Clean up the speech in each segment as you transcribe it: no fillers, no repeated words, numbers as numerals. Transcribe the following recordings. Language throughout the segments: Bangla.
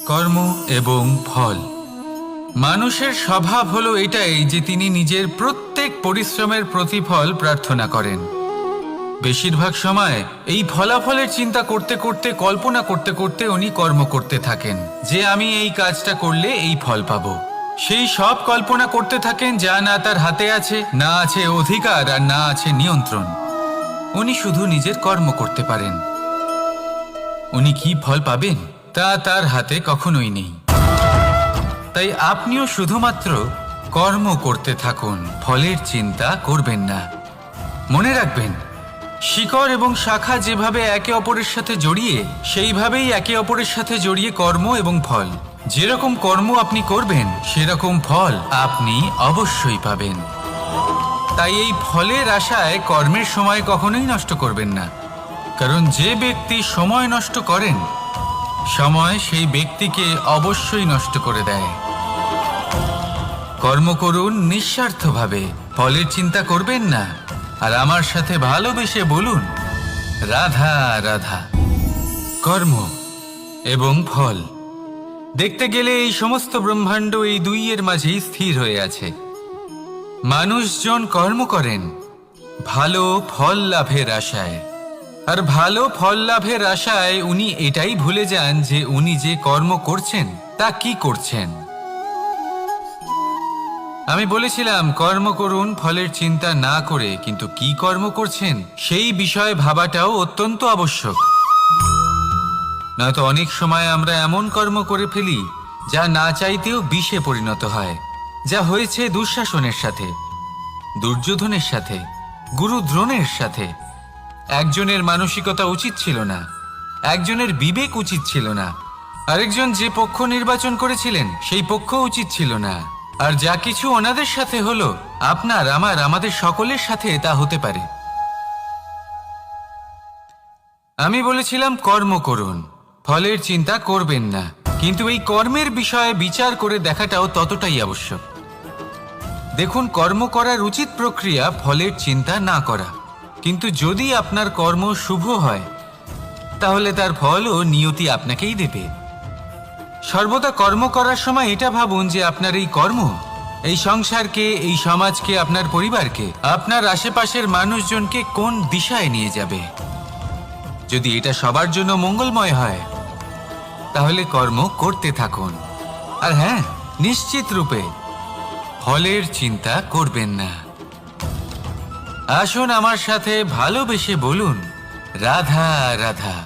কর্ম এবং ফল। মানুষের স্বভাব হলো এটাই যে তিনি নিজের প্রত্যেক পরিশ্রমের প্রতিফল প্রার্থনা করেন। বেশিরভাগ সময় এই ফলাফলের চিন্তা করতে করতে, কল্পনা করতে করতে উনি কর্ম করতে থাকেন যে আমি এই কাজটা করলে এই ফল পাবো। সেই সব কল্পনা করতে থাকেন যা না তার হাতে আছে, না আছে অধিকার, আর না আছে নিয়ন্ত্রণ। উনি শুধু নিজের কর্ম করতে পারেন। উনি কি ফল পাবেন তা তার হাতে কখনোই নেই। তাই আপনিও শুধুমাত্র কর্ম করতে থাকুন, ফলের চিন্তা করবেন না। মনে রাখবেন, শিকড় এবং শাখা যেভাবে একে অপরের সাথে জড়িয়ে, সেইভাবেই একে অপরের সাথে জড়িয়ে কর্ম এবং ফল। যেরকম কর্ম আপনি করবেন সেরকম ফল আপনি অবশ্যই পাবেন। তাই এই ফলের আশায় কর্মের সময় কখনোই নষ্ট করবেন না, কারণ যে ব্যক্তি সময় নষ্ট করেন, সময় সেই ব্যক্তিকে অবশ্যই নষ্ট করে দেয়। কর্ম করুন নিঃস্বার্থভাবে, ফলের চিন্তা করবেন না, আর আমার সাথে ভালোবেসে বলুন রাধা রাধা। কর্ম এবং ফল। দেখতে গেলে এই সমস্ত ব্রহ্মাণ্ড এই দুইয়ের মাঝেই স্থির হয়ে আছে। মানুষজন কর্ম করেন ভালো ফল লাভের আশায়, আর ভালো ফল লাভের আশায় উনি এটাই ভুলে যান যে উনি যে কর্ম করছেন তা কি করছেন। আমি বলেছিলাম কর্ম করুন ফলের চিন্তা না করে, কিন্তু কি কর্ম করছেন সেই বিষয়ে ভাবাটাও অত্যন্ত আবশ্যক। নয়তো অনেক সময় আমরা এমন কর্ম করে ফেলি যা না চাইতেও বিষে পরিণত হয়, যা হয়েছে দুঃশাসনের সাথে, দুর্যোধনের সাথে, গুরু দ্রোণের সাথে। একজনের মানসিকতা উচিত ছিল না, একজনের বিবেক উচিত ছিল না, আরেকজন যে পক্ষ নির্বাচন করেছিলেন সেই পক্ষ উচিত ছিল না। আর যা কিছু ওনাদের সাথে হলো, আপনার, আমার, আমাদের সকলের সাথে তা হতে পারে। আমি বলেছিলাম কর্ম করুন, ফলের চিন্তা করবেন না, কিন্তু এই কর্মের বিষয়ে বিচার করে দেখাটাও ততটাই আবশ্যক। দেখুন, কর্ম করার উচিত প্রক্রিয়া ফলের চিন্তা না করা, কিন্তু যদি আপনার কর্ম শুভ হয় তাহলে তার ফলও নিয়তি আপনাকেই দেবে। সর্বদা কর্ম করার সময় এটা ভাবুন যে আপনার এই কর্ম এই সংসারকে, এই সমাজকে, আপনার পরিবারকে, আপনার আশেপাশের মানুষজনকে কোন দিশায় নিয়ে যাবে। যদি এটা সবার জন্য মঙ্গলময় হয় তাহলে কর্ম করতে থাকুন। আর হ্যাঁ, নিশ্চিত রূপে ফলের চিন্তা করবেন না। আসুন আমার সাথে ভালোবেসে বলুন রাধা রাধা।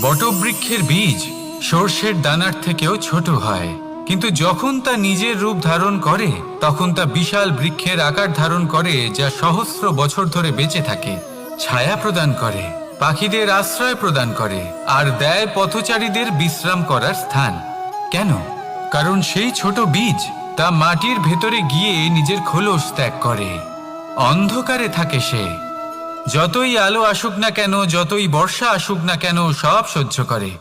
বটবৃক্ষের বীজ সর্ষের দানার থেকেও ছোট হয়, কিন্তু যখন তা নিজের রূপ ধারণ করে তখন তা বিশাল বৃক্ষের আকার ধারণ করে, যা সহস্র বছর ধরে বেঁচে থাকে, ছায়া প্রদান করে, পাখিদের আশ্রয় প্রদান করে, আর দেয় পথচারীদের বিশ্রাম করার স্থান। কেন? কারণ সেই ছোট বীজ তা মাটির ভেতরে গিয়ে নিজের খোলস ত্যাগ করে। অন্ধকারে থাকে সে, যতই আলো আসুক না কেন, যতই বর্ষা আসুক না কেন, সব সহ্য করে।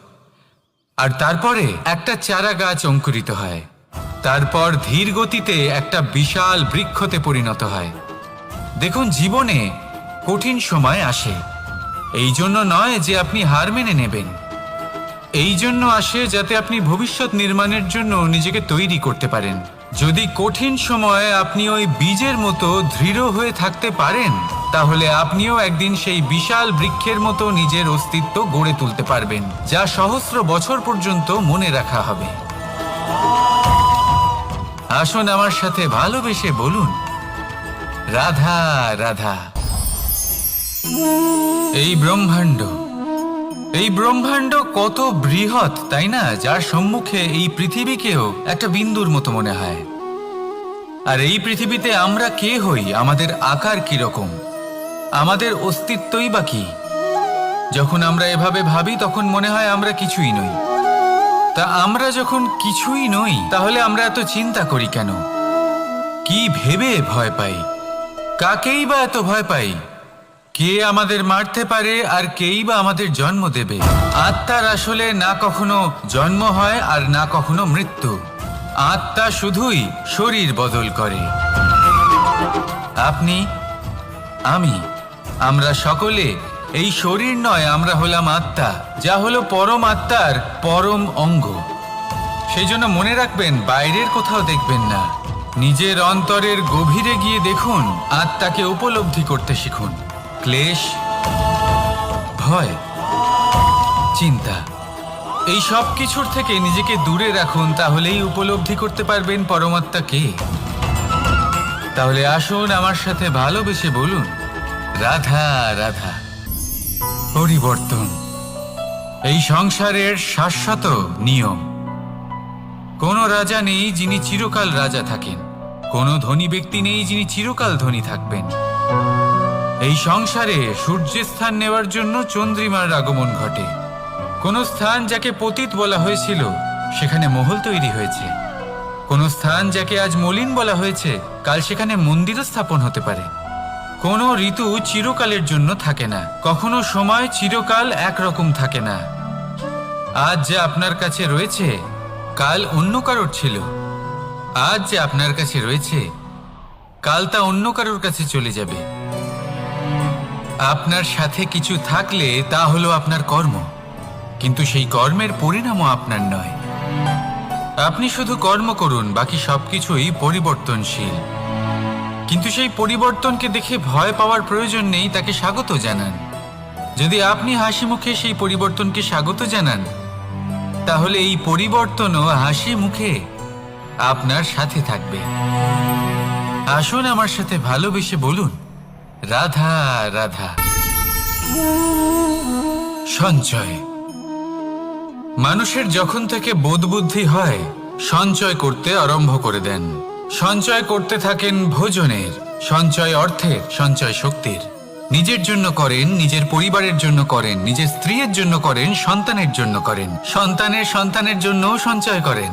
আর তারপরে একটা চারা গাছ অঙ্কুরিত হয়, তারপর ধীর গতিতে একটা বিশাল বৃক্ষতে পরিণত হয়। দেখুন, জীবনে কঠিন সময় আসে, এই জন্য নয় যে আপনি হার মেনে নেবেন, এই জন্য আসে যাতে আপনি ভবিষ্যৎ নির্মাণের জন্য নিজেকে তৈরি করতে পারেন। যদি কঠিন সময়ে আপনি ওই বীজের মতো দৃঢ় হয়ে থাকতে পারেন, তাহলে আপনিও একদিন সেই বিশাল বৃক্ষের মতো নিজের অস্তিত্ব গড়ে তুলতে পারবেন, যা সহস্র বছর পর্যন্ত মনে রাখা হবে। আসুন আমার সাথে ভালোবেসে বলুন রাধা রাধা। এই ব্রহ্মাণ্ড কত বৃহৎ, তাই না? যার সম্মুখে এই পৃথিবীকেও একটা বিন্দুর মতো মনে হয়। আর এই পৃথিবীতে আমরা কে হই, আমাদের আকার কিরকম, আমাদের অস্তিত্বই বা কি? যখন আমরা এভাবে ভাবি তখন মনে হয় আমরা কিছুই নই। তা আমরা যখন কিছুই নই, তাহলে আমরা এত চিন্তা করি কেন? কি ভেবে ভয় পাই? কাকেই বা এত ভয় পাই? কে আমাদের মারতে পারে আর কেই বা আমাদের জন্ম দেবে? আত্মার আসলে না কখনো জন্ম হয় আর না কখনো মৃত্যু। আত্মা শুধুই শরীর বদল করে। আপনি, আমি, আমরা সকলে এই শরীর নয়, আমরা হলাম আত্মা, যা হলো পরম আত্মার পরম অঙ্গ। সেই জন্য মনে রাখবেন, বাইরের কোথাও দেখবেন না, নিজের অন্তরের গভীরে গিয়ে দেখুন, আত্মাকে উপলব্ধি করতে শিখুন। ক্লেশ, ভয়, চিন্তা, এই সব কিছুর থেকে নিজেকে দূরে রাখুন, তাহলেই উপলব্ধি করতে পারবেন পরমাত্মা কে। তাহলে আসুন আমার সাথে ভালোবেসে বলুন, রাধা রাধা। পরিবর্তন এই সংসারের শাশ্বত নিয়ম। কোনো রাজা নেই যিনি চিরকাল রাজা থাকেন, কোনো ধনী ব্যক্তি নেই যিনি চিরকাল ধনী থাকবেন। এই সংসারে সূর্যের স্থান নেওয়ার জন্য চন্দ্রিমার আগমন ঘটে। কোন স্থান যাকে পতিত বলা হয়েছিল সেখানে মহল তৈরি হয়েছে। কোন স্থান যাকে আজ মলিন বলা হয়েছে কাল সেখানে মন্দিরও স্থাপন হতে পারে। কোনো ঋতু চিরকালের জন্য থাকে না, কখনো সময় চিরকাল একরকম থাকে না। আজ যে আপনার কাছে রয়েছে কাল অন্য কারোর ছিল, আজ যে আপনার কাছে রয়েছে কাল তা অন্য কারোর কাছে চলে যাবে। আপনার সাথে কিছু থাকলে তা হলো আপনার কর্ম, কিন্তু সেই কর্মের পরিণামও আপনার নয়। আপনি শুধু কর্ম করুন, বাকি সবকিছুই পরিবর্তনশীল। কিন্তু সেই পরিবর্তনকে দেখে ভয় পাওয়ার প্রয়োজন নেই, তাকে স্বাগত জানান। যদি আপনি হাসি মুখে সেই পরিবর্তনকে স্বাগত জানান, তাহলে এই পরিবর্তনও হাসি মুখে আপনার সাথে থাকবে। আসুন আমার সাথে ভালোবেসে বলুন, রাধা রাধা। সঞ্চয়। মানুষের যখন থেকে বোধবুদ্ধি হয় সঞ্চয় করতে আরম্ভ করে দেন। সঞ্চয় করতে থাকেন ভোজনের, সঞ্চয় অর্থের, সঞ্চয় শক্তির। নিজের জন্য করেন, নিজের পরিবারের জন্য করেন, নিজের স্ত্রীর জন্য করেন, সন্তানের জন্য করেন, সন্তানের সন্তানের জন্যও সঞ্চয় করেন।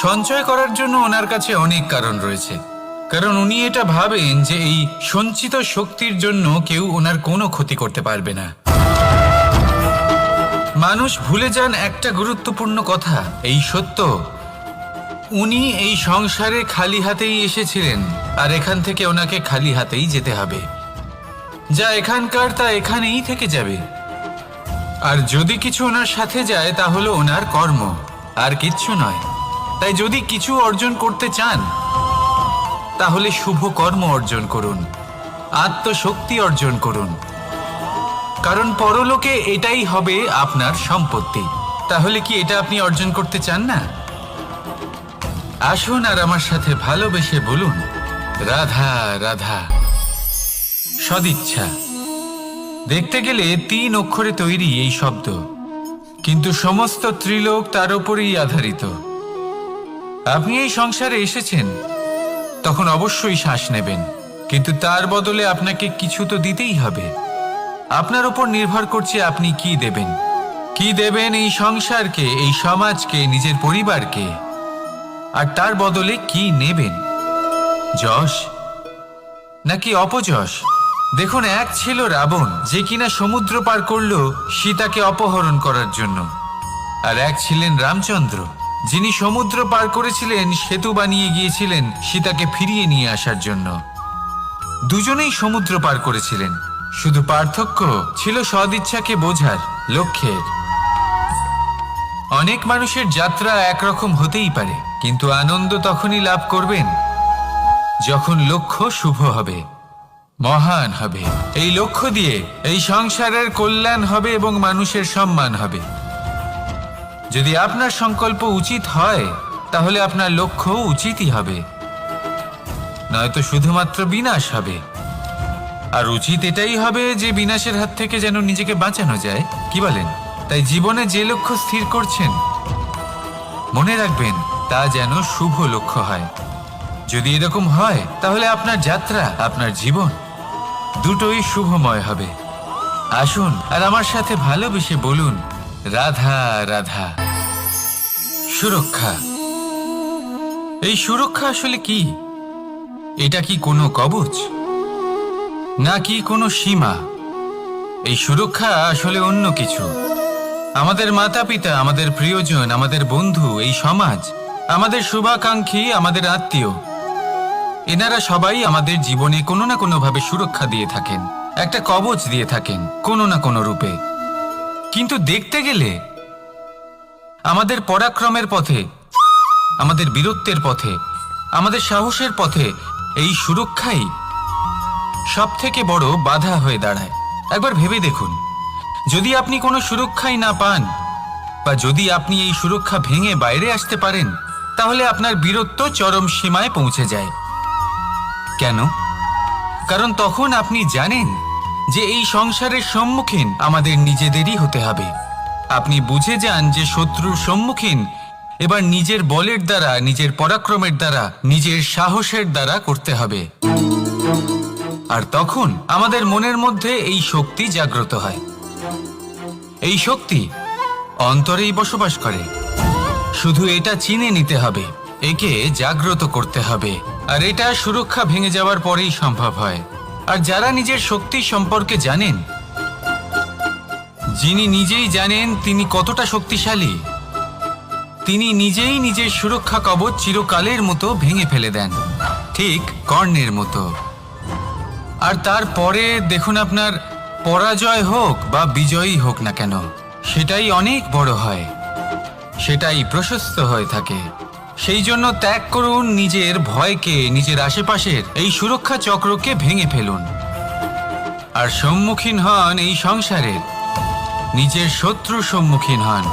সঞ্চয় করার জন্য ওনার কাছে অনেক কারণ রয়েছে, কারণ উনি এটা ভাবেন যে এই সঞ্চিত শক্তির জন্য কেউ ওনার কোনো ক্ষতি করতে পারবে না। মানুষ ভুলে যান একটা গুরুত্বপূর্ণ কথা, এই সত্য, উনি এই সংসারে খালি হাতেই এসেছিলেন আর এখান থেকে ওনাকে খালি হাতেই যেতে হবে। যা এখানকার তা এখানেই থেকে যাবে। আর যদি কিছু ওনার সাথে যায় তা হলো ওনার কর্ম, আর কিচ্ছু নয়। তাই যদি কিছু অর্জন করতে চান তাহলে শুভ কর্ম অর্জন করুন, আত্মশক্তি অর্জন করুন, কারণ পরলোকে এটাই হবে আপনার সম্পত্তি। তাহলে কি এটা আপনি অর্জন করতে চান না? আসুন আর আমার সাথে ভালোবেসে বলুন, রাধা রাধা। সদিচ্ছা। দেখতে গেলে 3 অক্ষরে তৈরি এই শব্দ, কিন্তু সমস্ত ত্রিলোক তার উপরেই আধারিত। আপনি এই সংসারে এসেছেন, তখন অবশ্যই শ্বাস নেবেন, কিন্তু তার বদলে আপনাকে কিছু তো দিতেই হবে। আপনার উপর নির্ভর করছে আপনি কি দেবেন। কি দেবেন এই সংসারকে, এই সমাজকে, নিজের পরিবারকে, আর তার বদলে কি নেবেন? যশ নাকি অপযশ? দেখুন, এক ছিল রাবণ, যে কিনা সমুদ্র পার করল সীতাকে অপহরণ করার জন্য, আর এক ছিলেন রামচন্দ্র, যিনি সমুদ্র পার করেছিলেন, সেতু বানিয়ে গিয়েছিলেন সীতাকে ফিরিয়ে নিয়ে আসার জন্য। দুজনেই সমুদ্র পার করেছিলেন, শুধু পার্থক্য ছিল সদিচ্ছাকে বোঝার, লক্ষ্যের। অনেক মানুষের যাত্রা একরকম হতেই পারে, কিন্তু আনন্দ তখনই লাভ করবেন যখন লক্ষ্য শুভ হবে, মহান হবে। এই লক্ষ্য দিয়ে এই সংসারের কল্যাণ হবে এবং মানুষের সম্মান হবে। যদি আপনার সংকল্প উচিত হয় তাহলে আপনার লক্ষ্য উচিতই হবে, নয়তো শুধুমাত্র বিনাশ হবে। আর উচিত এটাই হবে যে বিনাশের হাত থেকে যেন নিজেকে বাঁচানো যায়, কি বলেন? তাই জীবনে যে লক্ষ্য স্থির করছেন মনে রাখবেন তা যেন শুভ লক্ষ্য হয়। যদি এরকম হয় তাহলে আপনার যাত্রা, আপনার জীবন দুটোই শুভময় হবে। আসুন আর আমার সাথে ভালোবেসে বলুন, রাধা রাধা। সুরক্ষা। এই সুরক্ষা আসলে কি? এটা কি কোনো কবচ নাকি কোনো সীমা? এই সুরক্ষা আসলে অন্য কিছু। আমাদের মাতা পিতা, আমাদের প্রিয়জন, আমাদের বন্ধু, এই সমাজ, আমাদের শুভাকাঙ্ক্ষী, আমাদের আত্মীয়, এনারা সবাই আমাদের জীবনে কোনো না কোনো ভাবে সুরক্ষা দিয়ে থাকেন, একটা কবচ দিয়ে থাকেন কোনো না কোনো রূপে। কিন্তু দেখতে গেলে আমাদের পরাক্রমের পথে আমাদের বীরত্বের পথে, আমাদের সাহসের পথে এই সুরক্ষাই সব থেকে বড় বাধা হয়ে দাঁড়ায়। একবার ভেবে দেখুন, যদি আপনি কোনো সুরক্ষাই না পান বা যদি আপনি এই সুরক্ষা ভেঙে বাইরে আসতে পারেন, তাহলে আপনার বীরত্ব চরম সীমায় পৌঁছে যায়। কেন? কারণ তখন আপনি জানেন যে এই সংসারের সম্মুখীন আমাদের নিজেদেরই হতে হবে। আপনি বুঝে যান যে শত্রুর সম্মুখীন এবার নিজের বলের দ্বারা, নিজের পরাক্রমের দ্বারা, নিজের সাহসের দ্বারা করতে হবে। আর তখন আমাদের মনের মধ্যে এই শক্তি জাগ্রত হয়। এই শক্তি অন্তরেই বসবাস করে। শুধু এটা চিনে নিতে হবে, একে জাগ্রত করতে হবে। আর এটা সুরক্ষা ভেঙে যাওয়ার পরেই সম্ভব হয়। আর যারা নিজের শক্তি সম্পর্কে জানেন, যিনি নিজেই জানেন তিনি কতটা শক্তিশালী, তিনি নিজেই নিজের সুরক্ষা কবচ চিরকালের মতো ভেঙে ফেলে দেন, ঠিক কর্ণের মতো। আর তারপরে দেখুন, আপনার পরাজয় হোক বা বিজয়ী হোক না কেন, সেটাই অনেক বড় হয়, সেটাই প্রশস্ত হয়ে থাকে। সেই জন্য ত্যাগ করুন নিজের ভয়কে, নিজের আশেপাশের এই সুরক্ষা চক্রকে ভেঙে ফেলুন আর সম্মুখীন হন এই সংসারের নিজের শত্রুর সম্মুখীন হন।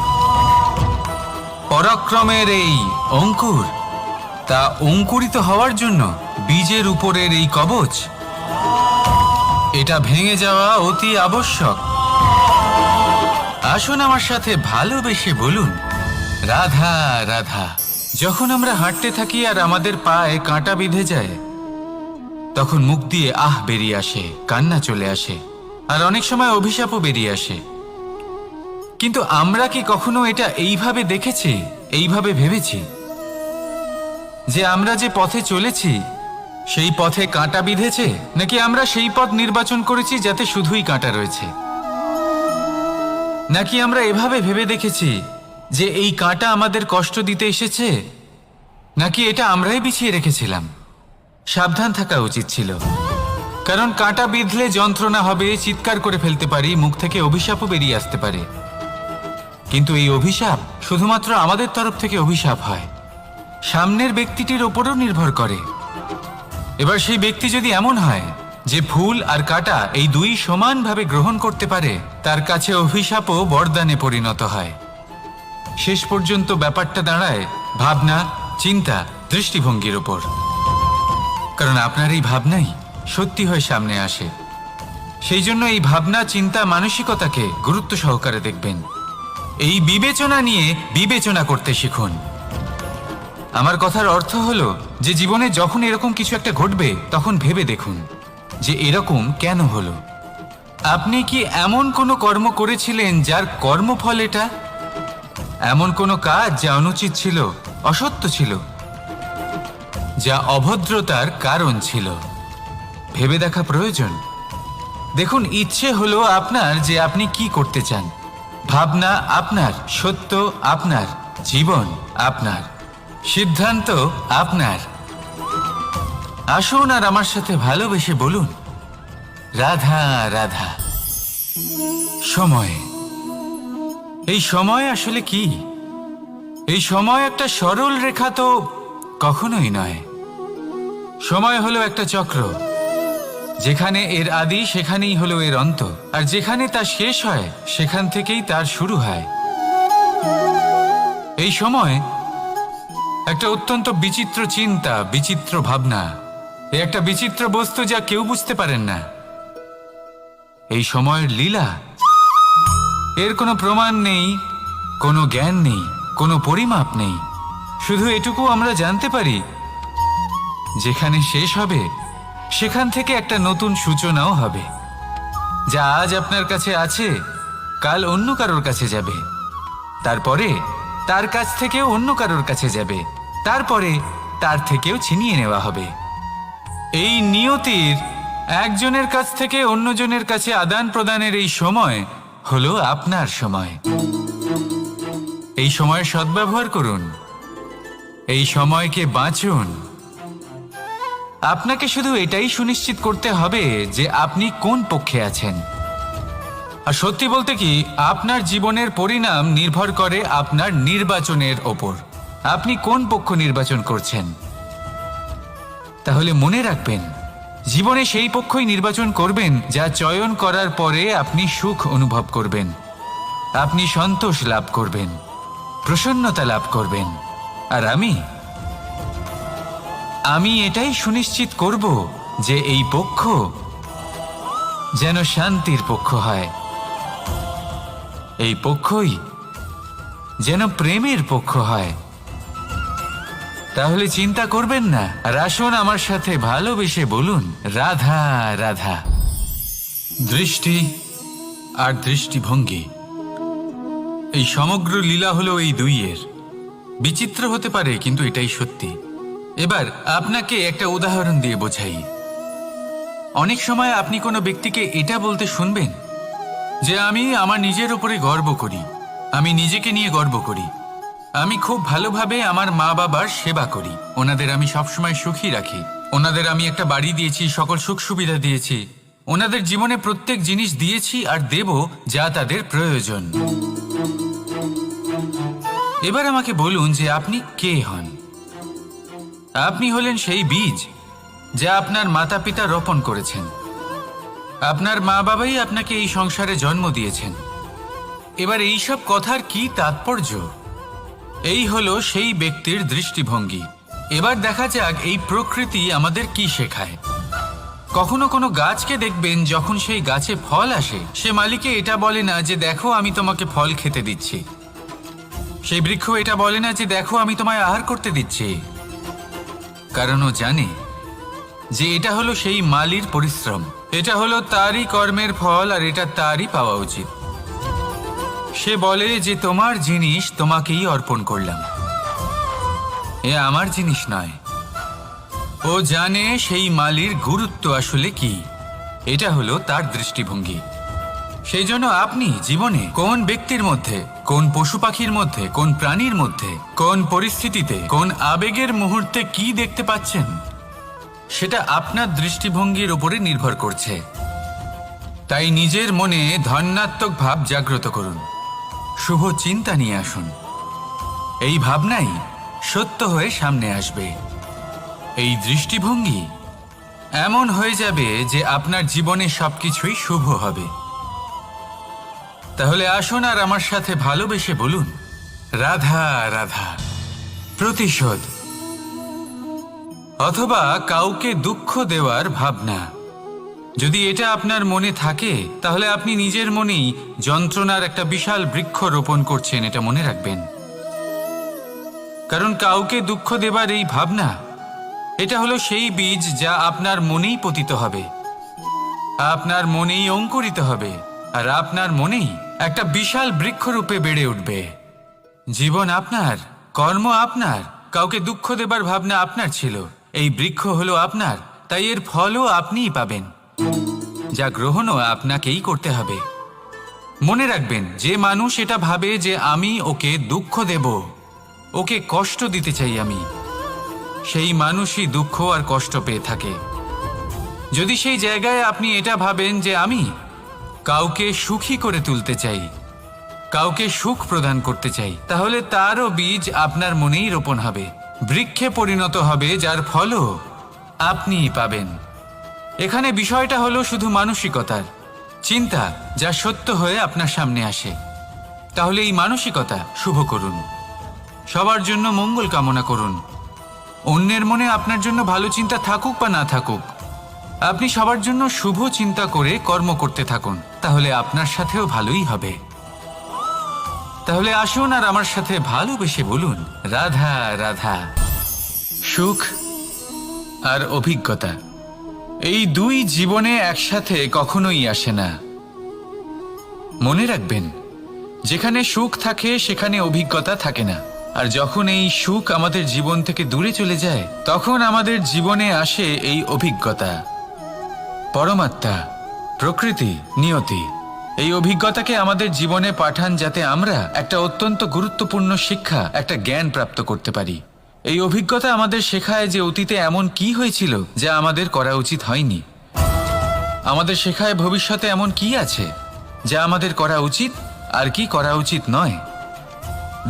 পরাক্রমের এই অঙ্কুর, তা অঙ্কুরিত হওয়ার জন্য বীজের উপরের এই কবচ, এটা ভেঙে যাওয়া অতি আবশ্যক। আসুন আমার সাথে ভালোবেসে বলুন, রাধা রাধা। যখন আমরা হাঁটতে থাকি আর আমাদের পায়ে কাঁটা বিঁধে যায়, তখন মুখ দিয়ে আহ বেরিয়ে আসে, কান্না চলে আসে, আর অনেক সময় অভিশাপও বেরিয়ে আসে। কিন্তু আমরা কি কখনো এটা এইভাবে দেখেছি, এইভাবে ভেবেছি যে আমরা যে পথে চলেছি সেই পথে কাঁটা বিঁধেছে, নাকি আমরা সেই পথ নির্বাচন করেছি যাতে শুধুই কাঁটা রয়েছে? নাকি আমরা এভাবে ভেবে দেখেছি যে এই কাঁটা আমাদের কষ্ট দিতে এসেছে, নাকি এটা আমরাই বিছিয়ে রেখেছিলাম? সাবধান থাকা উচিত ছিল, কারণ কাঁটা বিঁধলে যন্ত্রণা হবে, চিৎকার করে ফেলতে পারি, মুখ থেকে অভিশাপও বেরিয়ে আসতে পারে। কিন্তু এই অভিশাপ শুধুমাত্র আমাদের তরফ থেকে অভিশাপ হয়, সামনের ব্যক্তিটির ওপরও নির্ভর করে। এবার সেই ব্যক্তি যদি এমন হয় যে ফুল আর কাঁটা এই দুই সমানভাবে গ্রহণ করতে পারে, তার কাছে অভিশাপও বরদানে পরিণত হয়। শেষ পর্যন্ত ব্যাপারটা দাঁড়ায় ভাবনা, চিন্তা, দৃষ্টিভঙ্গির ওপর। কারণ আপনার এই ভাবনাই সত্যি হয়ে সামনে আসে। সেই জন্য এই ভাবনা, চিন্তা, মানসিকতাকে গুরুত্ব সহকারে দেখবেন। এই বিবেচনা নিয়ে বিবেচনা করতে শিখুন। আমার কথার অর্থ হলো যে জীবনে যখন এরকম কিছু একটা ঘটবে, তখন ভেবে দেখুন যে এরকম কেন হলো। আপনি কি এমন কোনো কর্ম করেছিলেন যার কর্মফল এটা? এমন কোনো কাজ যা অনুচিত ছিল, অসত্য ছিল, যা অভদ্রতার কারণ ছিল? ভেবে দেখা প্রয়োজন। দেখুন, ইচ্ছে হলো আপনার যে আপনি কি করতে চান, ভাবনা আপনার, সত্য আপনার, জীবন আপনার, সিদ্ধান্ত আপনার। আসুন আর আমার সাথে ভালোবেসে বলুন, রাধা রাধা। সময়, এই সময় আসলে কি? এই সময় একটা সরল রেখা তো কখনোই নয়। সময় হলো একটা চক্র, যেখানে এর আদি সেখানেই হলো এর অন্ত, আর যেখানে তা শেষ হয় সেখান থেকেই তার শুরু হয়। এই সময় একটা অত্যন্ত বিচিত্র চিন্তা, বিচিত্র ভাবনা, একটা বিচিত্র বস্তু যা কেউ বুঝতে পারেন না। এই সময়ের লীলা, এর কোনো প্রমাণ নেই, কোনো জ্ঞান নেই, কোনো পরিমাপ নেই। শুধু এটুকু আমরা জানতে পারি, যেখানে শেষ হবে সেখান থেকে একটা নতুন সূচনাও হবে। যা আজ আপনার কাছে আছে, কাল অন্য কারোর কাছে যাবে, তারপরে তার কাছ থেকেও অন্য কারোর কাছে যাবে, তারপরে তার থেকেও ছিনিয়ে নেওয়া হবে। এই নিয়তির একজনের কাছ থেকে অন্যজনের কাছে আদান প্রদানের এই সময় হলো আপনার সময়। এই সময়ের সদ্ব্যবহার করুন, এই সময়কে বাঁচুন। আপনাকে শুধু এটাই সুনিশ্চিত করতে হবে যে আপনি কোন পক্ষে আছেন। আর সত্যি বলতে কি, আপনার জীবনের পরিণাম নির্ভর করে আপনার নির্বাচনের ওপর। আপনি কোন পক্ষ নির্বাচন করছেন। তাহলে মনে রাখবেন, জীবনে সেই পক্ষই নির্বাচন করবেন যা চয়ন করার পরে আপনি সুখ অনুভব করবেন, আপনি সন্তোষ লাভ করবেন, প্রসন্নতা লাভ করবেন। আর আমি এটাই সুনিশ্চিত করব যে এই পক্ষ যেন শান্তির পক্ষ হয়, এই পক্ষই যেন প্রেমের পক্ষ হয়। তাহলে চিন্তা করবেন না, আর আসুন আমার সাথে ভালোবেসে বলুন, রাধা রাধা। দৃষ্টি আর দৃষ্টিভঙ্গি, এই সমগ্র লীলা হলো এই দুইয়ের। বিচিত্র হতে পারে, কিন্তু এটাই সত্যি। এবার আপনাকে একটা উদাহরণ দিয়ে বোঝাই। অনেক সময় আপনি কোনো ব্যক্তিকে এটা বলতে শুনবেন যে আমি আমার নিজের উপরে গর্ব করি, আমি নিজেকে নিয়ে গর্ব করি, আমি খুব ভালোভাবে আমার মা বাবার সেবা করি, ওনাদের আমি সবসময় সুখী রাখি, ওনাদের আমি একটা বাড়ি দিয়েছি, সকল সুখ সুবিধা দিয়েছি, ওনাদের জীবনে প্রত্যেক জিনিস দিয়েছি আর দেব যা তাদের প্রয়োজন। এবার আমাকে বলুন যে আপনি কে হন। আপনি হলেন সেই বীজ যা আপনার মাতা পিতা রোপণ করেছেন। আপনার মা বাবাই আপনাকে এই সংসারে জন্ম দিয়েছেন। এবার এইসব কথার কি তাৎপর্য? এই হলো সেই ব্যক্তির দৃষ্টিভঙ্গি। এবার দেখা যাক এই প্রকৃতি আমাদের কি শেখায়। কখনো কোনো গাছকে দেখবেন, যখন সেই গাছে ফল আসে, সে মালিকে এটা বলে না যে দেখো আমি তোমাকে ফল খেতে দিচ্ছি। সেই বৃক্ষ এটা বলে না যে দেখো আমি তোমায় আহার করতে দিচ্ছি, কারণ ও জানে যে এটা হলো সেই মালির পরিশ্রম, এটা হলো তারই কর্মের ফল, আর এটা তারই পাওয়া উচিত। সে বলে যে তোমার জিনিস তোমাকেই অর্পণ করলাম, এ আমার জিনিস নয়। ও জানে সেই মালির গুরুত্ব আসলে কি। এটা হলো তার দৃষ্টিভঙ্গি। সেই জন্য আপনি জীবনে কোন ব্যক্তির মধ্যে, কোন পশু পাখির মধ্যে, কোন প্রাণীর মধ্যে, কোন পরিস্থিতিতে, কোন আবেগের মুহূর্তে কি দেখতে পাচ্ছেন, সেটা আপনার দৃষ্টিভঙ্গির উপরে নির্ভর করছে। তাই নিজের মনে ধনাত্মক ভাব জাগ্রত করুন, শুভ চিন্তা নিয়ে আসুন। এই ভাবনাই সত্য হয়ে সামনে আসবে। এই দৃষ্টিভঙ্গি এমন হয়ে যাবে যে আপনার জীবনে সবকিছুই শুভ হবে। তাহলে আসুন আর আমার সাথে ভালোবেসে বলুন, রাধা রাধা। প্রতিশোধ অথবা কাউকে দুঃখ দেওয়ার ভাবনা, যদি এটা আপনার মনে থাকে, তাহলে আপনি নিজের মনেই যন্ত্রণার একটা বিশাল বৃক্ষ রোপণ করছেন, এটা মনে রাখবেন। কারণ কাউকে দুঃখ দেবার এই ভাবনা, এটা হলো সেই বীজ যা আপনার মনেই পতিত হবে, আপনার মনেই অঙ্কুরিত হবে, আর আপনার মনেই একটা বিশাল বৃক্ষরূপে বেড়ে উঠবে। জীবন আপনার, কর্ম আপনার, কাউকে দুঃখ দেবার ভাবনা আপনার ছিল, এই বৃক্ষ হলো আপনার, তাই এর ফলও আপনিই পাবেন, যা গ্রহণও আপনাকেই করতে হবে। মনে রাখবেন, যে মানুষ এটা ভাবে যে আমি ওকে দুঃখ দেব, ওকে কষ্ট দিতে চাই আমি, সেই মানুষই দুঃখ আর কষ্ট পেয়ে থাকে। যদি সেই জায়গায় আপনি এটা ভাবেন যে আমি কাউকে সুখী করে তুলতে চাই, কাউকে সুখ প্রদান করতে চাই, তাহলে তারও বীজ আপনার মনেই রোপণ হবে, বৃক্ষে পরিণত হবে, যার ফলও আপনিই পাবেন। এখানে বিষয়টা হলো শুধু মানসিকতার চিন্তা, যা সত্য হয়ে আপনার সামনে আসে। তাহলে এই মানসিকতা শুভ করুন, সবার জন্য মঙ্গল কামনা করুন। অন্যের মনে আপনার জন্য ভালো চিন্তা থাকুক বা না থাকুক, আপনি সবার জন্য শুভ চিন্তা করে কর্ম করতে থাকুন, তাহলে আপনার সাথেও ভালোই হবে। তাহলে আসুন আর আমার সাথে ভালোবেসে বলুন, রাধা রাধা। সুখ আর অভিজ্ঞতা, এই দুই জীবনে একসাথে কখনোই আসে না। মনে রাখবেন, যেখানে সুখ থাকে সেখানে অভিজ্ঞতা থাকে না, আর যখন এই সুখ আমাদের জীবন থেকে দূরে চলে যায়, তখন আমাদের জীবনে আসে এই অভিজ্ঞতা। পরমাত্মা, প্রকৃতি, নিয়তি এই অভিজ্ঞতাকে আমাদের জীবনে পাঠান, যাতে আমরা একটা অত্যন্ত গুরুত্বপূর্ণ শিক্ষা, একটা জ্ঞান প্রাপ্ত করতে পারি। এই অভিজ্ঞতা আমাদের শেখায় যে অতীতে এমন কি হয়েছিল যা আমাদের করা উচিত হয়নি। আমাদের শেখায় ভবিষ্যতে এমন কি আছে যা আমাদের করা উচিত আর কি করা উচিত নয়।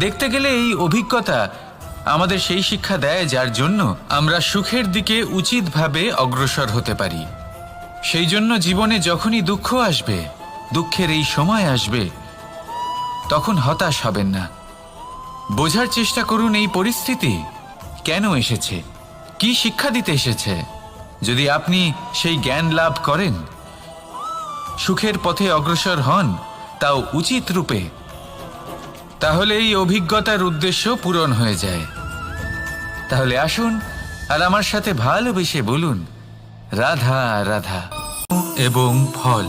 দেখতে গেলে এই অভিজ্ঞতা আমাদের সেই শিক্ষা দেয় যার জন্য আমরা সুখের দিকে উচিতভাবে অগ্রসর হতে পারি। সেই জন্য জীবনে যখনই দুঃখ আসবে, দুঃখের এই সময় আসবে, তখন হতাশ হবেন না। বোঝার চেষ্টা করুন এই পরিস্থিতি কেন এসেছে, কি শিক্ষা দিতে এসেছে। যদি আপনি সেই জ্ঞান লাভ করেন, সুখের পথে অগ্রসর হন, তাও উচিত রূপে, তাহলে এই অভিজ্ঞতার উদ্দেশ্য পূরণ হয়ে যায়। তাহলে আসুন আর আমার সাথে ভালোবেসে বলুন, রাধা রাধা। এবং ফল,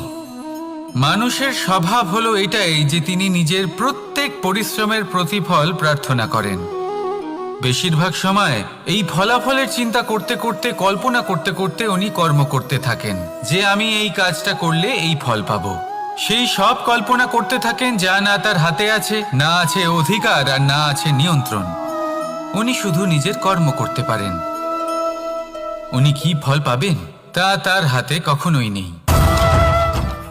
মানুষের স্বভাব হলো এটাই যে তিনি নিজের প্রত্যেক পরিশ্রমের প্রতিফল প্রার্থনা করেন। বেশিরভাগ সময় এই ফলাফলের চিন্তা করতে করতে, কল্পনা করতে করতে উনি কর্ম করতে থাকেন যে আমি এই কাজটা করলে এই ফল পাবো। সেই সব কল্পনা করতে থাকেন যা না তার হাতে আছে, না আছে অধিকার, আর না আছে নিয়ন্ত্রণ। উনি শুধু নিজের কর্ম করতে পারেন। উনি কি ফল পাবেন তা তার হাতে কখনোই নেই।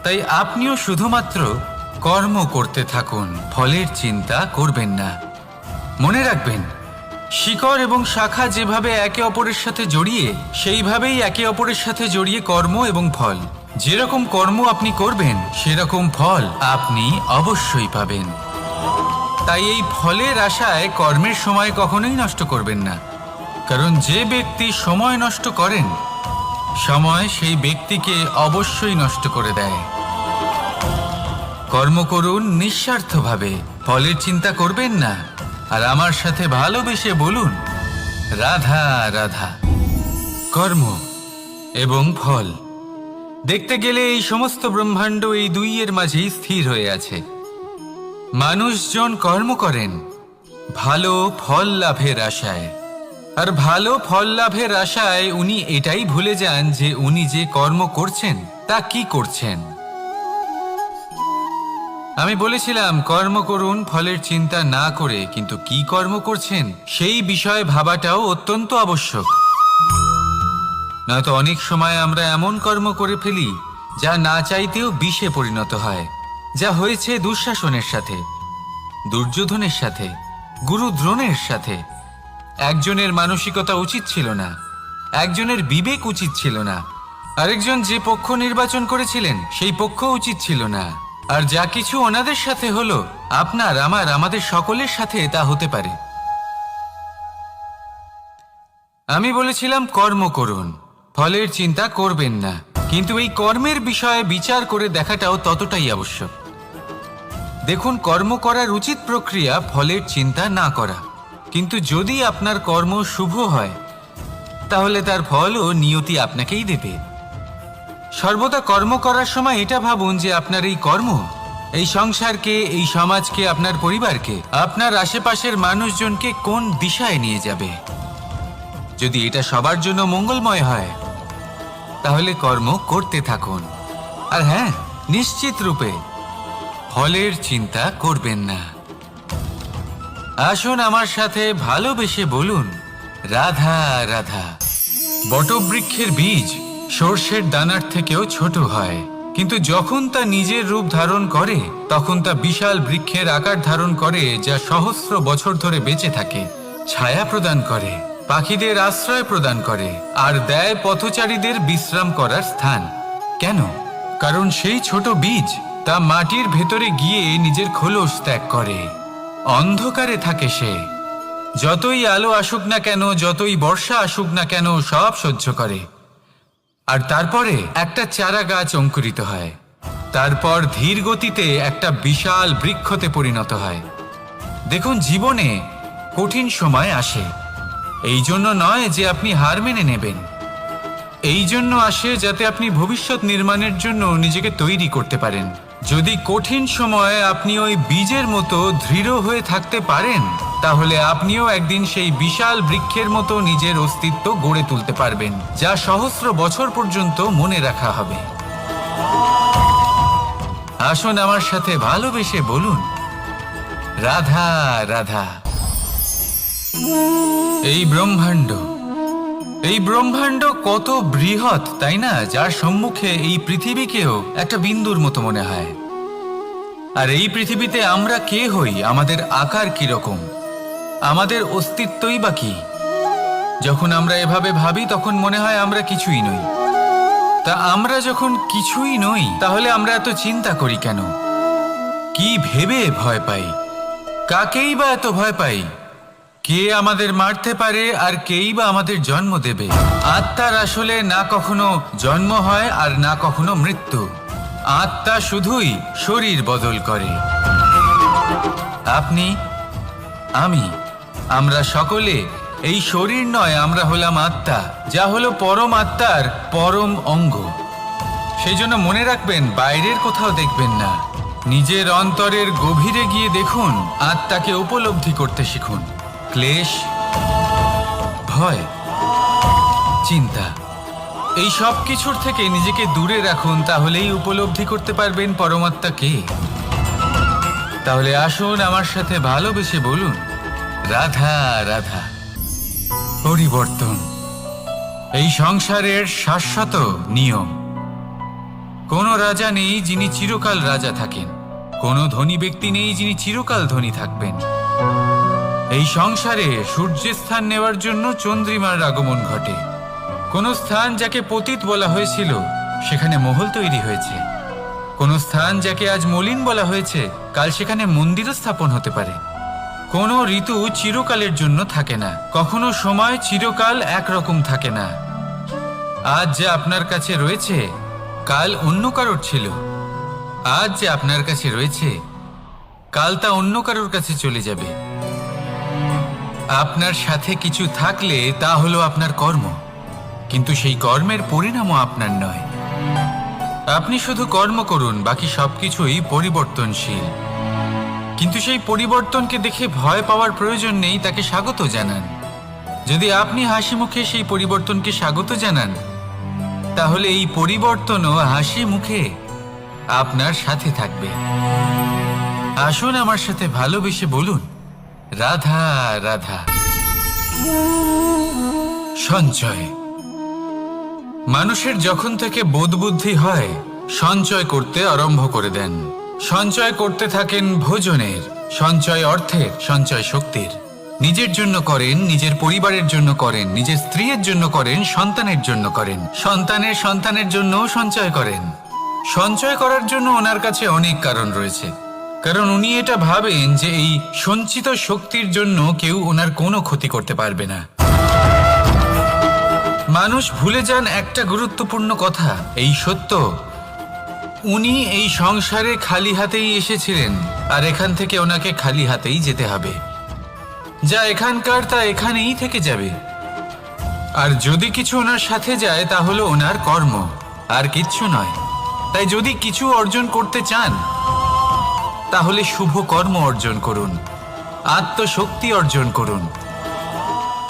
তাই আপনিও শুধুমাত্র কর্ম করতে থাকুন, ফলের চিন্তা করবেন না। মনে রাখবেন, শিকড় এবং শাখা যেভাবে একে অপরের সাথে জড়িয়ে, সেইভাবেই একে অপরের সাথে জড়িয়ে কর্ম এবং ফল। যেরকম কর্ম আপনি করবেন, সেরকম ফল আপনি অবশ্যই পাবেন। তাই এই ফলের আশায় কর্মের সময় কখনোই নষ্ট করবেন না, কারণ যে ব্যক্তি সময় নষ্ট করেন, সময় সেই ব্যক্তিকে অবশ্যই নষ্ট করে দেয়। কর্ম করুন নিঃস্বার্থভাবে, ফলের চিন্তা করবেন না, আর আমার সাথে ভালোবেসে বলুন, রাধা রাধা। কর্ম এবং ফল, দেখতে গেলে এই সমস্ত ব্রহ্মাণ্ড এই দুইয়ের মাঝেই স্থির হয়ে আছে। মানুষজন কর্ম করেন ভালো ফল লাভের আশায়, আর ভালো ফল লাভের আশায় উনি এটাই ভুলে যান যে উনি যে কর্ম করছেন তা কি করছেন। আমি বলেছিলাম কর্ম করুন ফলের চিন্তা না করে, কিন্তু কি কর্ম করছেন সেই বিষয়ে ভাবাটাও অত্যন্ত আবশ্যক। নয়তো অনেক সময় আমরা এমন কর্ম করে ফেলি যা না চাইতেও বিষে পরিণত হয়, যা হয়েছে দুঃশাসনের সাথে, দুর্যোধনের সাথে, গুরু দ্রোণের সাথে। একজনের মানসিকতা উচিত ছিল না, একজনের বিবেক উচিত ছিল না, আরেকজন যে পক্ষ নির্বাচন করেছিলেন সেই পক্ষ উচিত ছিল না। আর যা কিছু ওনাদের সাথে হলো, আপনার, আমার, আমাদের সকলের সাথে তা হতে পারে। আমি বলেছিলাম কর্ম করুন, ফলের চিন্তা করবেন না, কিন্তু এই কর্মের বিষয়ে বিচার করে দেখাটাও ততটাই আবশ্যক। দেখুন, কর্ম করার উচিত প্রক্রিয়া ফলের চিন্তা না করা, কিন্তু যদি আপনার কর্ম শুভ হয়, তাহলে তার ফলও নিয়তি আপনাকেই দেবে। সর্বদা কর্ম করার সময় এটা ভাবুন যে আপনার এই কর্ম এই সংসারকে, এই সমাজকে, আপনার পরিবারকে, আপনার আশেপাশের মানুষজনকে কোন দিশায় নিয়ে যাবে। যদি এটা সবার জন্য মঙ্গলময় হয়, তাহলে কর্ম করতে থাকুন। আর হ্যাঁ, নিশ্চিত রূপে ফলের চিন্তা করবেন না। আসুন আমার সাথে ভালোবেসে বলুন, রাধা রাধা। বটবৃক্ষের বীজ সর্ষের দানার থেকেও ছোট হয়, কিন্তু যখন তা নিজের রূপ ধারণ করে, তখন তা বিশাল বৃক্ষের আকার ধারণ করে, যা সহস্র বছর ধরে বেঁচে থাকে, ছায়া প্রদান করে, পাখিদের আশ্রয় প্রদান করে, আর দেয় পথচারীদের বিশ্রাম করার স্থান। কেন? কারণ সেই ছোট বীজ তা মাটির ভেতরে গিয়ে নিজের খোলস ত্যাগ করে। অন্ধকারে থাকে সে, যতই আলো আসুক না কেন, যতই বর্ষা আসুক না কেন, সব সহ্য করে। আর তারপরে একটা চারা গাছ অঙ্কুরিত হয়, তারপর ধীর গতিতে একটা বিশাল বৃক্ষতে পরিণত হয়। দেখুন, জীবনে কঠিন সময় আসে, এই জন্য নয় যে আপনি হার মেনে নেবেন, এই জন্য আসে যাতে আপনি ভবিষ্যৎ নির্মাণের জন্য নিজেকে তৈরি করতে পারেন। যদি কঠিন সময়ে আপনি ওই বীজের মতো দৃঢ় হয়ে থাকতে পারেন, তাহলে আপনিও একদিন সেই বিশাল বৃক্ষের মতো নিজের অস্তিত্ব গড়ে তুলতে পারবেন, যা সহস্র বছর পর্যন্ত মনে রাখা হবে। আসুন আমার সাথে ভালোবেসে বলুন, রাধা রাধা। এই ব্রহ্মাণ্ড কত বৃহৎ, তাই না? যার সম্মুখে এই পৃথিবীকেও একটা বিন্দুর মতো মনে হয়। আর এই পৃথিবীতে আমরা কে হই, আমাদের আকার কিরকম, আমাদের অস্তিত্বই বা কি? যখন আমরা এভাবে ভাবি তখন মনে হয় আমরা কিছুই নই। তা আমরা যখন কিছুই নই তাহলে আমরা এত চিন্তা করি কেন? কি ভেবে ভয় পাই? কাকেই বা এত ভয় পাই? কে আমাদের মারতে পারে আর কেই বা আমাদের জন্ম দেবে? আত্মার আসলে না কখনো জন্ম হয় আর না কখনো মৃত্যু। আত্মা শুধুই শরীর বদল করে। আপনি, আমি, আমরা সকলে এই শরীর নয়, আমরা হলাম আত্মা, যা হলো পরম আত্মার পরম অঙ্গ। সেই জন্য মনে রাখবেন, বাইরের কোথাও দেখবেন না, নিজের অন্তরের গভীরে গিয়ে দেখুন, আত্মাকে উপলব্ধি করতে শিখুন। ক্লেশ, ভয়, চিন্তা, এই সব কিছুর থেকে নিজেকে দূরে রাখুন, তাহলেই উপলব্ধি করতে পারবেন পরমাত্মা কে। তাহলে আসুন আমার সাথে ভালোবেসে বলুন, রাধা রাধা। পরিবর্তন এই সংসারের শাশ্বত নিয়ম। কোনো রাজা নেই যিনি চিরকাল রাজা থাকেন, কোনো ধনী ব্যক্তি নেই যিনি চিরকাল ধনী থাকবেন। এই সংসারে সূর্যের স্থান নেওয়ার জন্য চন্দ্রিমার আগমন ঘটে। কোনো স্থান যাকে পতিত বলা হয়েছিল সেখানে মহল তৈরি হয়েছে। কোনো স্থান যাকে আজ মলিন বলা হয়েছে কাল সেখানে মন্দিরও স্থাপন হতে পারে। কোনো ঋতু চিরকালের জন্য থাকে না, কখনো সময় চিরকাল একরকম থাকে না। আজ যে আপনার কাছে রয়েছে কাল অন্য কারোর ছিল। আজ যে আপনার কাছে রয়েছে কাল তা অন্য কারোর কাছে চলে যাবে। আপনার সাথে কিছু থাকলে তা হলো আপনার কর্ম, কিন্তু সেই কর্মের পরিণামও আপনার নয়। আপনি শুধু কর্ম করুন, বাকি সবকিছুই পরিবর্তনশীল। কিন্তু সেই পরিবর্তনকে দেখে ভয় পাওয়ার প্রয়োজন নেই, তাকে স্বাগত জানান। যদি আপনি হাসি মুখে সেই পরিবর্তনকে স্বাগত জানান, তাহলে এই পরিবর্তনও হাসি মুখে আপনার সাথে থাকবে। আসুন আমার সাথে ভালোবেসে বলুন, রাধা রাধা। সঞ্চয়। মানুষের যখন থেকে বোধবুদ্ধি হয় সঞ্চয় করতে আরম্ভ করে দেন। সঞ্চয় করতে থাকেন ভোজনের, সঞ্চয় অর্থের, সঞ্চয় শক্তির। নিজের জন্য করেন, নিজের পরিবারের জন্য করেন, নিজের স্ত্রীর জন্য করেন, সন্তানের জন্য করেন, সন্তানের সন্তানের জন্যও সঞ্চয় করেন। সঞ্চয় করার জন্য ওনার কাছে অনেক কারণ রয়েছে, কারণ উনি এটা ভাবেন যে এই সঞ্চিত শক্তির জন্য কেউ ওনার কোনো ক্ষতি করতে পারবে না। মানুষ ভুলে যান একটা গুরুত্বপূর্ণ কথা, এই সত্য, উনি এই সংসারে খালি হাতেই এসেছিলেন আর এখান থেকে ওনাকে খালি হাতেই যেতে হবে। যা এখানকার তা এখানেই থেকে যাবে। আর যদি কিছু ওনার সাথে যায় তা হলো ওনার কর্ম, আর কিচ্ছু নয়। তাই যদি কিছু অর্জন করতে চান তাহলে শুভ কর্ম অর্জন করুন, আত্মশক্তি অর্জন করুন,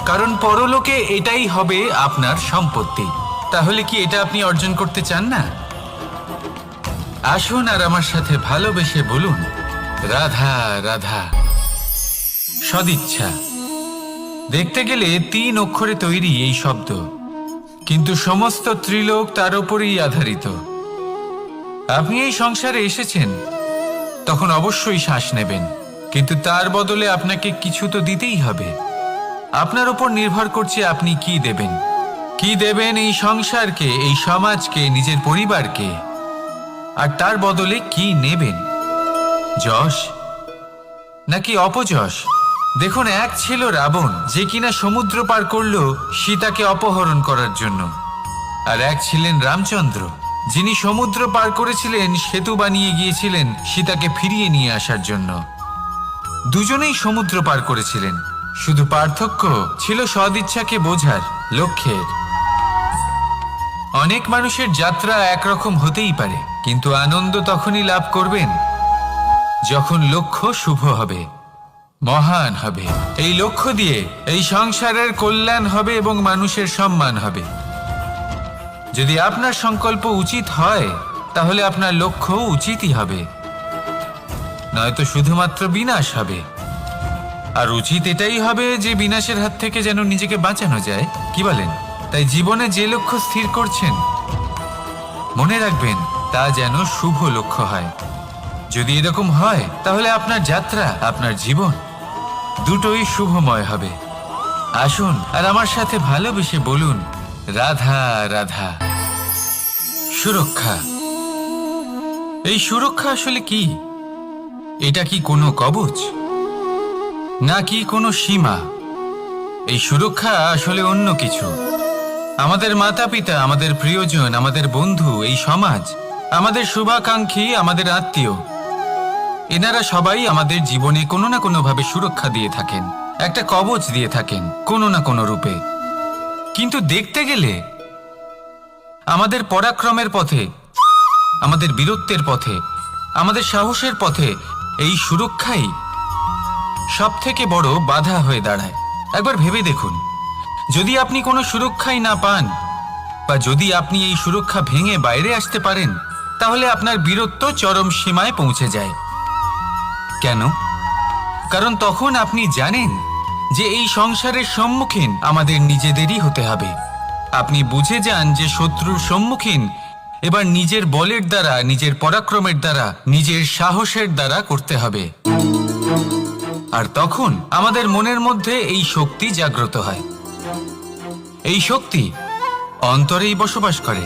কারণ পরলোকে এটাই হবে আপনার সম্পত্তি। তাহলে কি এটা আপনি অর্জন করতে চান না? আসুন আর আমার সাথে ভালোবেসে বলুন, রাধা রাধা। সদিচ্ছা। দেখতে গেলে 3 অক্ষরে তৈরি এই শব্দ, কিন্তু সমস্ত ত্রিলোক তার উপরেই আধারিত। আপনি এই সংসারে এসেছেন, তখন অবশ্যই শ্বাস নেবেন, কিন্তু তার বদলে আপনাকে কিছু তো দিতেই হবে। আপনার উপর নির্ভর করছে আপনি কি দেবেন। কি দেবেন এই সংসারকে, এই সমাজকে, নিজের পরিবারকে, আর তার বদলে কি নেবেন? যশ নাকি অপযশ? দেখুন, এক ছিল রাবণ, যে কিনা সমুদ্র পার করলো সীতাকে অপহরণ করার জন্য, আর এক ছিলেন রামচন্দ্র, যিনি সমুদ্র পার করেছিলেন, সেতু বানিয়ে গিয়েছিলেন সীতাকে ফিরিয়ে নিয়ে আসার জন্য। দুজনেই সমুদ্র পার করেছিলেন, শুধু পার্থক্য ছিল সদিচ্ছাকে বোঝার, লক্ষ্যের। অনেক মানুষের যাত্রা একরকম হতেই পারে, কিন্তু আনন্দ তখনই লাভ করবেন যখন লক্ষ্য শুভ হবে, মহান হবে। এই লক্ষ্য দিয়ে এই সংসারের কল্যাণ হবে এবং মানুষের সম্মান হবে। যদি আপনার সংকল্প উচিত হয় তাহলে আপনার লক্ষ্য উচিতই হবে, নয়তো শুধুমাত্র বিনাশ হবে। আর উচিত এটাই হবে যে বিনাশের হাত থেকে যেন নিজেকে বাঁচানো যায়, কি বলেন? তাই জীবনে যে লক্ষ্য স্থির করছেন মনে রাখবেন তা যেন শুভ লক্ষ্য হয়। যদি এরকম হয় তাহলে আপনার যাত্রা, আপনার জীবন দুটোই শুভময় হবে। আসুন আর আমার সাথে ভালোবেসে বলুন, রাধা রাধা। সুরক্ষা। এই সুরক্ষা আসলে কি? এটা কি কোনো কবচ, নাকি কোনো সীমা? এই সুরক্ষা আসলে অন্য কিছু। আমাদের মাতা পিতা, আমাদের প্রিয়জন, আমাদের বন্ধু, এই সমাজ, আমাদের শুভাকাঙ্ক্ষী, আমাদের আত্মীয়, এনারা সবাই আমাদের জীবনে কোনো না কোনোভাবে সুরক্ষা দিয়ে থাকেন, একটা কবচ দিয়ে থাকেন কোনো না কোনো রূপে। কিন্তু দেখতে গেলে আমাদের পরাক্রমের পথে, আমাদের বীরত্বের পথে, আমাদের সাহসের পথে এই সুরক্ষাই সব থেকে বড় বাধা হয়ে দাঁড়ায়। একবার ভেবে দেখুন, যদি আপনি কোনো সুরক্ষাই না পান, বা যদি আপনি এই সুরক্ষা ভেঙে বাইরে আসতে পারেন, তাহলে আপনার বীরত্ব চরম সীমায় পৌঁছে যায়। কেন? কারণ তখন আপনি জানেন যে এই সংসারের সম্মুখীন আমাদের নিজেদেরই হতে হবে। আপনি বুঝে যান যে শত্রুর সম্মুখীন এবার নিজের বলের দ্বারা, নিজের পরাক্রমের দ্বারা, নিজের সাহসের দ্বারা করতে হবে। আর তখন আমাদের মনের মধ্যে এই শক্তি জাগ্রত হয়। এই শক্তি অন্তরেই বসবাস করে।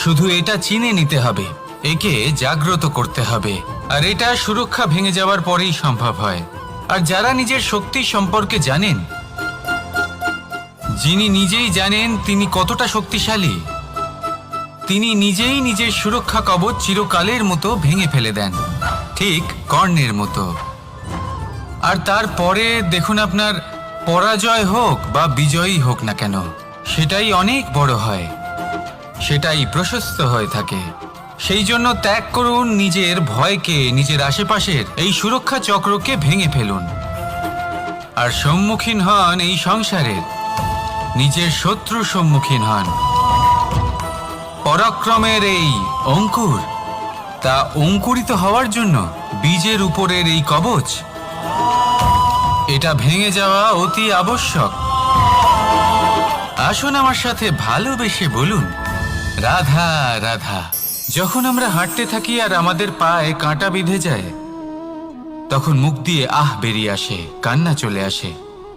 শুধু এটা চিনে নিতে হবে, একে জাগ্রত করতে হবে। আর এটা সুরক্ষা ভেঙে যাওয়ার পরেই সম্ভব হয়। আর যারা নিজের শক্তি সম্পর্কে জানেন, যিনি নিজেই জানেন তিনি কতটা শক্তিশালী, তিনি নিজেই নিজের সুরক্ষা কবচ চিরকালের মতো ভেঙে ফেলে দেন, ঠিক কর্ণের মতো। আর তারপরে দেখুন, আপনার পরাজয় হোক বা বিজয়ী হোক না কেন, সেটাই অনেক বড় হয়, সেটাই প্রশস্ত হয়ে থাকে। সেই জন্য ত্যাগ করুন নিজের ভয়কে, নিজের আশেপাশের এই সুরক্ষা চক্রকে ভেঙে ফেলুন, আর সম্মুখীন হন এই সংসারের নিজের শত্রুর সম্মুখীন হন। পরাক্রমের এই অঙ্কুর, তা অঙ্কুরিত হওয়ার জন্য বীজের উপরের এই কবচ, এটা ভেঙে যাওয়া অতি আবশ্যক। আসুন আমার সাথে ভালোবেসে বলুন, রাধা রাধা। যখন আমরা হাঁটতে থাকি আর আমাদের পায়ে কাঁটা বিঁধে যায়, তখন মুখ দিয়ে আহ বেরিয়ে আসে, কান্না চলে আসে,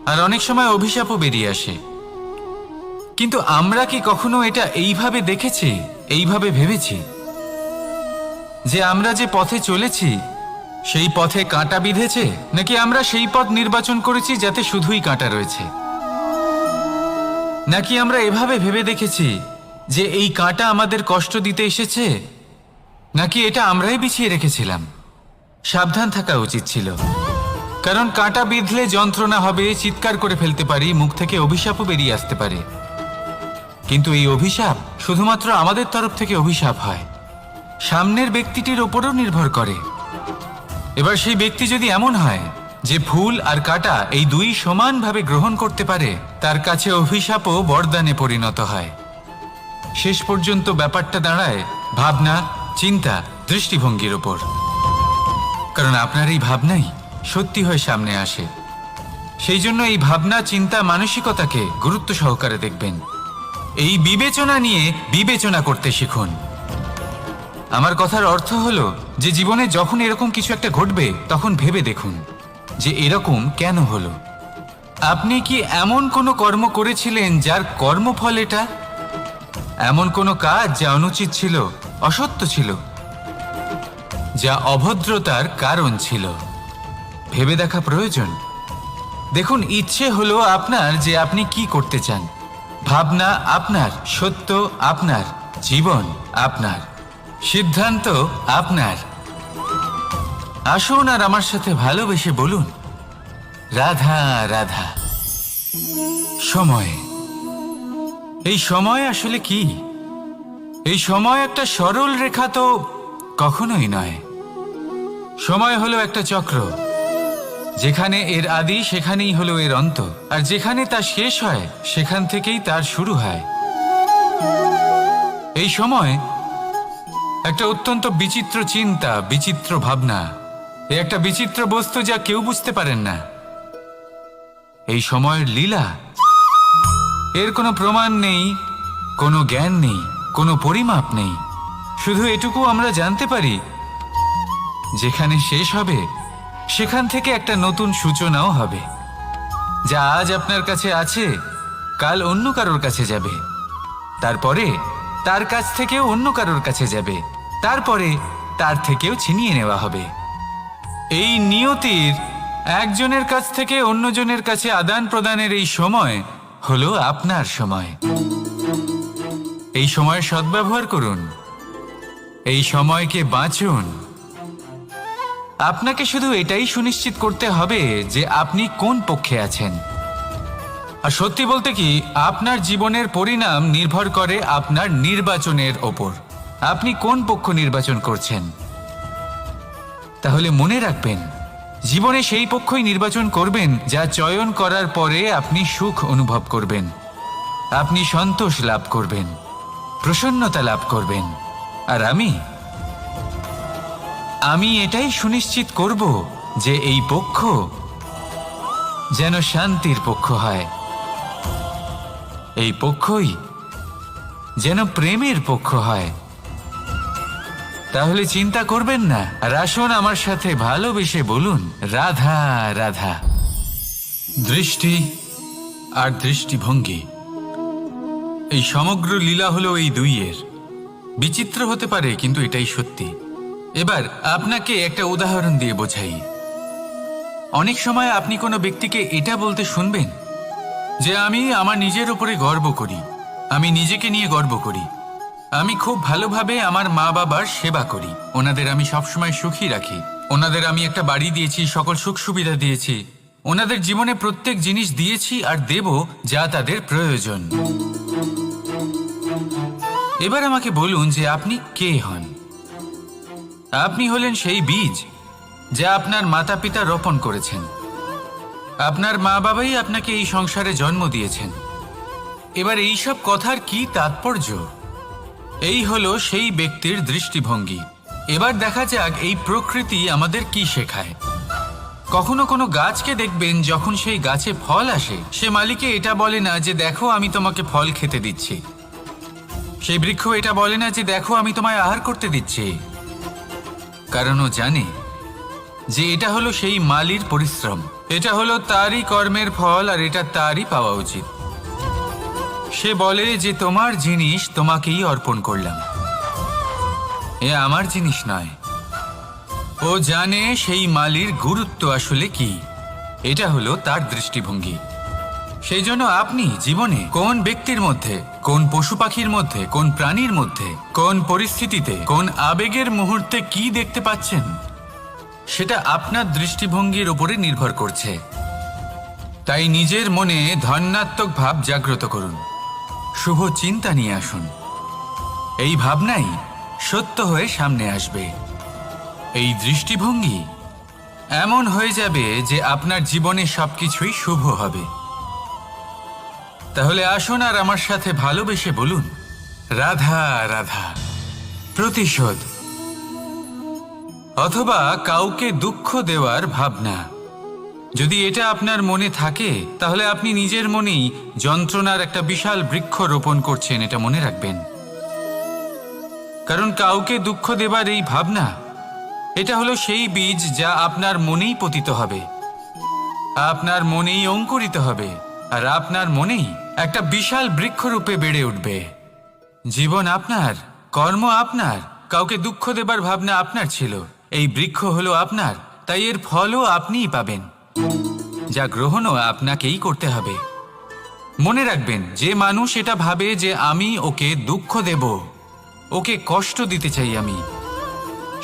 আর অনেক সময় অভিশাপও বেরিয়ে আসে। কিন্তু আমরা কি কখনো এটা এইভাবে দেখেছি, এইভাবে ভেবেছি যে আমরা যে পথে চলেছি সেই পথে কাঁটা বিঁধেছে, নাকি আমরা সেই পথ নির্বাচন করেছি যাতে শুধুই কাঁটা রয়েছে? নাকি আমরা এভাবে ভেবে দেখেছি যে এই কাঁটা আমাদের কষ্ট দিতে এসেছে, নাকি এটা আমরাই বিছিয়ে রেখেছিলাম? সাবধান থাকা উচিত ছিল, কারণ কাঁটা বিঁধলে যন্ত্রণা হবে, চিৎকার করে ফেলতে পারি, মুখ থেকে অভিশাপও বেরিয়ে আসতে পারে। কিন্তু এই অভিশাপ শুধুমাত্র আমাদের তরফ থেকে অভিশাপ হয়, সামনের ব্যক্তিটির ওপরও নির্ভর করে। এবার সেই ব্যক্তি যদি এমন হয় যে ফুল আর কাঁটা এই দুই সমানভাবে গ্রহণ করতে পারে, তার কাছে অভিশাপও বরদানে পরিণত হয়। শেষ পর্যন্ত ব্যাপারটা দাঁড়ায় ভাবনা, চিন্তা, দৃষ্টিভঙ্গির ওপর। কারণ আপনার এই ভাবনাই সত্যি হয়ে সামনে আসে। সেই জন্য এই ভাবনা, চিন্তা, মানসিকতাকে গুরুত্ব সহকারে দেখবেন। এই বিবেচনা নিয়ে বিবেচনা করতে শিখুন। আমার কথার অর্থ হলো যে জীবনে যখন এরকম কিছু একটা ঘটবে, তখন ভেবে দেখুন যে এরকম কেন হলো। আপনি কি এমন কোনো কর্ম করেছিলেন যার কর্মফল এটা? এমন কোনো কাজ যা অনুচিত ছিল, অসত্য ছিল, যা অভদ্রতার কারণ ছিল? ভেবে দেখা প্রয়োজন। দেখুন, ইচ্ছে হলো আপনার যে আপনি কি করতে চান, ভাবনা আপনার, সত্য আপনার, জীবন আপনার, সিদ্ধান্ত আপনার। আসুন আর আমার সাথে ভালোবেসে বলুন, রাধা রাধা। সময়। এই সময় আসলে কি? এই সময় একটা সরল রেখা তো কখনোই নয়। সময় হলো একটা চক্র, যেখানে এর আদি সেখানেই হলো এর অন্ত, আর যেখানে তা শেষ হয় সেখান থেকেই তার শুরু হয়। এই সময় একটা অত্যন্ত বিচিত্র চিন্তা, বিচিত্র ভাবনা, একটা বিচিত্র বস্তু যা কেউ বুঝতে পারেন না। এই সময়ের লীলা, এর কোনো প্রমাণ নেই, কোনো জ্ঞান নেই, কোনো পরিমাপ নেই। শুধু এটুকু আমরা জানতে পারি, যেখানে শেষ হবে সেখান থেকে একটা নতুন সূচনাও হবে। যা আজ আপনার কাছে আছে কাল অন্য কারোর কাছে যাবে, তারপরে তার কাছ থেকেও অন্য কারোর কাছে যাবে, তারপরে তার থেকেও ছিনিয়ে নেওয়া হবে। এই নিয়তির একজনের কাছ থেকে অন্যজনের কাছে আদান প্রদানের এই সময় হলো আপনার সময়। এই সময়ের সদ্ব্যবহার করুন, এই সময়কে বাঁচুন। আপনাকে শুধু এটাই সুনিশ্চিত করতে হবে যে আপনি কোন পক্ষে আছেন। আর সত্যি বলতে কি, আপনার জীবনের পরিণাম নির্ভর করে আপনার নির্বাচনের ওপর। আপনি কোন পক্ষ নির্বাচন করছেন। তাহলে মনে রাখবেন, জীবনে সেই পক্ষই নির্বাচন করবেন যা চয়ন করার পরে আপনি সুখ অনুভব করবেন, আপনি সন্তোষ লাভ করবেন, প্রসন্নতা লাভ করবেন। আর আমি এটাই সুনিশ্চিত করব যে এই পক্ষ যেন শান্তির পক্ষ হয়, এই পক্ষই যেন প্রেমের পক্ষ হয়। তাহলে চিন্তা করবেন না, আর আসুন আমার সাথে ভালোবেসে বলুন, রাধা রাধা। দৃষ্টি আর দৃষ্টিভঙ্গি, এই সমগ্র লীলা হলো এই দুইয়ের। বিচিত্র হতে পারে, কিন্তু এটাই সত্যি। এবার আপনাকে একটা উদাহরণ দিয়ে বোঝাই। অনেক সময় আপনি কোনো ব্যক্তিকে এটা বলতে শুনবেন যে আমি আমার নিজের উপরে গর্ব করি, আমি নিজেকে নিয়ে গর্ব করি, আমি খুব ভালোভাবে আমার মা বাবার সেবা করি, ওনাদের আমি সবসময় সুখী রাখি, ওনাদের আমি একটা বাড়ি দিয়েছি, সকল সুখ সুবিধা দিয়েছি, ওনাদের জীবনে প্রত্যেক জিনিস দিয়েছি আর দেব যা তাদের প্রয়োজন। এবার আমাকে বলুন যে আপনি কে হন। আপনি হলেন সেই বীজ যা আপনার মাতা পিতা রোপণ করেছেন। আপনার মা বাবাই আপনাকে এই সংসারে জন্ম দিয়েছেন। এবার এইসব কথার কি তাৎপর্য? এই হলো সেই ব্যক্তির দৃষ্টিভঙ্গি। এবার দেখা যাক এই প্রকৃতি আমাদের কি শেখায়। কখনো কোনো গাছকে দেখবেন, যখন সেই গাছে ফল আসে, সে মালিকে এটা বলে না যে দেখো আমি তোমাকে ফল খেতে দিচ্ছি। সেই বৃক্ষ এটা বলে না যে দেখো আমি তোমায় আহার করতে দিচ্ছি, কারণ ও জানে যে এটা হলো সেই মালির পরিশ্রম, এটা হলো তারই কর্মের ফল, আর এটা তারই পাওয়া উচিত। সে বলে যে তোমার জিনিস তোমাকেই অর্পণ করলাম, এ আমার জিনিস নয়। ও জানে সেই মালির গুরুত্ব আসলে কি। এটা হলো তার দৃষ্টিভঙ্গি। সেই জন্য আপনি জীবনে কোন ব্যক্তির মধ্যে, কোন পশু পাখির মধ্যে, কোন প্রাণীর মধ্যে, কোন পরিস্থিতিতে, কোন আবেগের মুহূর্তে কি দেখতে পাচ্ছেন, সেটা আপনার দৃষ্টিভঙ্গির উপরে নির্ভর করছে। তাই নিজের মনে ধন্যাত্মক ভাব জাগ্রত করুন, শুভ চিন্তা নিয়ে আসুন। এই ভাবনাই সত্য হয়ে সামনে আসবে। এই দৃষ্টিভঙ্গি এমন হয়ে যাবে যে আপনার জীবনে সবকিছুই শুভ হবে। তাহলে আসুন আর আমার সাথে ভালোবেসে বলুন, রাধা রাধা। প্রতিশোধ অথবা কাউকে দুঃখ দেওয়ার ভাবনা, যদি এটা আপনার মনে থাকে, তাহলে আপনি নিজের মনেই যন্ত্রণার একটা বিশাল বৃক্ষ রোপণ করছেন, এটা মনে রাখবেন। কারণ কাউকে দুঃখ দেবার এই ভাবনা, এটা হলো সেই বীজ যা আপনার মনেই পতিত হবে, আপনার মনেই অঙ্কুরিত হবে, আর আপনার মনেই একটা বিশাল বৃক্ষরূপে বেড়ে উঠবে। জীবন আপনার, কর্ম আপনার, কাউকে দুঃখ দেবার ভাবনা আপনার ছিল, এই বৃক্ষ হলো আপনার, তাই এর ফলও আপনিই পাবেন, যা গ্রহণও আপনাকেই করতে হবে। মনে রাখবেন, যে মানুষ এটা ভাবে যে আমি ওকে দুঃখ দেব, ওকে কষ্ট দিতে চাই আমি,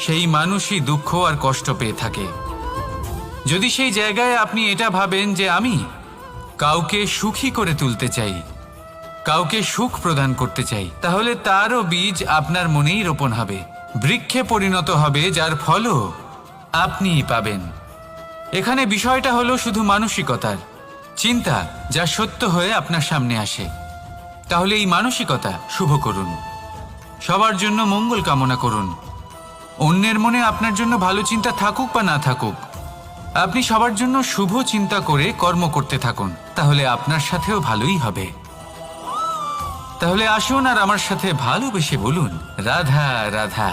সেই মানুষই দুঃখ আর কষ্ট পেয়ে থাকে। যদি সেই জায়গায় আপনি এটা ভাবেন যে আমি কাউকে সুখী করে তুলতে চাই, কাউকে সুখ প্রদান করতে চাই, তাহলে তারও বীজ আপনার মনেই রোপণ হবে, বৃক্ষে পরিণত হবে, যার ফলও আপনিই পাবেন। এখানে বিষয়টা হলো শুধু মানসিকতার চিন্তা, যা সত্য হয়ে আপনার সামনে আসে। তাহলে এই মানসিকতা শুভ করুন, সবার জন্য মঙ্গল কামনা করুন। অন্যের মনে আপনার জন্য ভালো চিন্তা থাকুক বা না থাকুক, আপনি সবার জন্য শুভ চিন্তা করে কর্ম করতে থাকুন, তাহলে আপনার সাথেও ভালোই হবে। তাহলে আসুন আর আমার সাথে ভালোবেসে বলুন, রাধা রাধা।